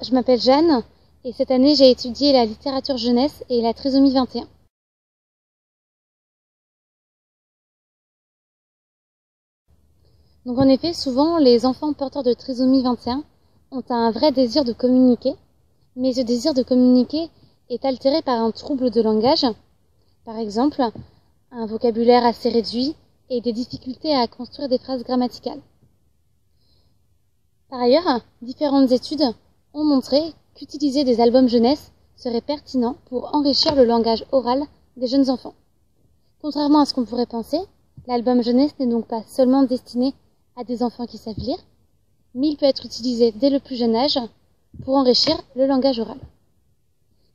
je m'appelle Jeanne et cette année j'ai étudié la littérature jeunesse et la trisomie 21. Donc en effet, souvent les enfants porteurs de trisomie 21 ont un vrai désir de communiquer, mais ce désir de communiquer est altéré par un trouble de langage, par exemple un vocabulaire assez réduit et des difficultés à construire des phrases grammaticales. Par ailleurs, différentes études ont montré qu'utiliser des albums jeunesse serait pertinent pour enrichir le langage oral des jeunes enfants. Contrairement à ce qu'on pourrait penser, l'album jeunesse n'est donc pas seulement destiné à des enfants qui savent lire, mais il peut être utilisé dès le plus jeune âge pour enrichir le langage oral.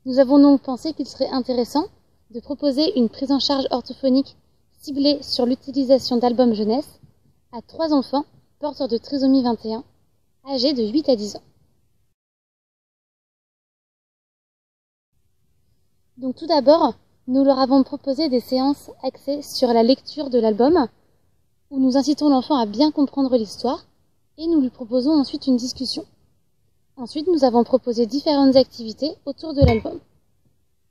Nous avons donc pensé qu'il serait intéressant de proposer une prise en charge orthophonique ciblée sur l'utilisation d'albums jeunesse à 3 enfants porteurs de trisomie 21, âgés de 8 à 10 ans. Donc tout d'abord, nous leur avons proposé des séances axées sur la lecture de l'album, où nous incitons l'enfant à bien comprendre l'histoire, et nous lui proposons ensuite une discussion. Ensuite, nous avons proposé différentes activités autour de l'album.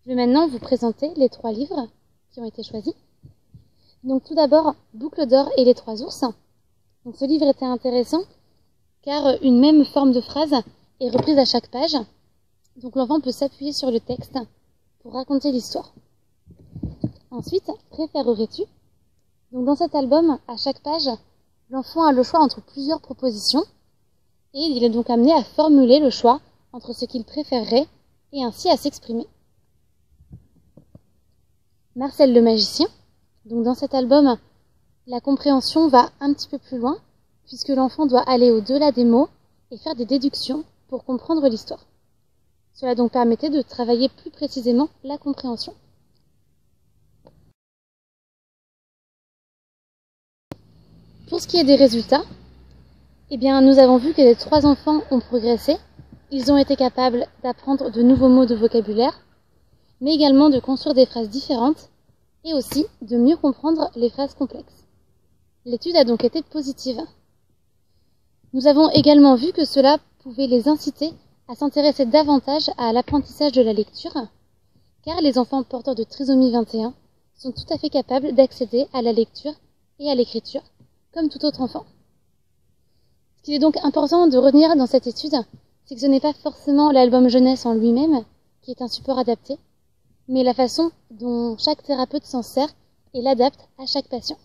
Je vais maintenant vous présenter les 3 livres qui ont été choisis. Donc tout d'abord, Boucle d'or et les 3 ours. Donc ce livre était intéressant car une même forme de phrase est reprise à chaque page. Donc l'enfant peut s'appuyer sur le texte pour raconter l'histoire. Ensuite, Préférerais-tu? Donc dans cet album, à chaque page, l'enfant a le choix entre plusieurs propositions et il est donc amené à formuler le choix entre ce qu'il préférerait et ainsi à s'exprimer. Marcel le magicien. Donc dans cet album, la compréhension va un petit peu plus loin puisque l'enfant doit aller au-delà des mots et faire des déductions pour comprendre l'histoire. Cela donc permettait de travailler plus précisément la compréhension. Pour ce qui est des résultats, nous avons vu que les 3 enfants ont progressé. Ils ont été capables d'apprendre de nouveaux mots de vocabulaire, mais également de construire des phrases différentes et aussi de mieux comprendre les phrases complexes. L'étude a donc été positive. Nous avons également vu que cela pouvait les inciter à s'intéresser davantage à l'apprentissage de la lecture, car les enfants porteurs de trisomie 21 sont tout à fait capables d'accéder à la lecture et à l'écriture, comme tout autre enfant. Ce qu'il est donc important de retenir dans cette étude, c'est que ce n'est pas forcément l'album jeunesse en lui-même qui est un support adapté, mais la façon dont chaque thérapeute s'en sert et l'adapte à chaque patient.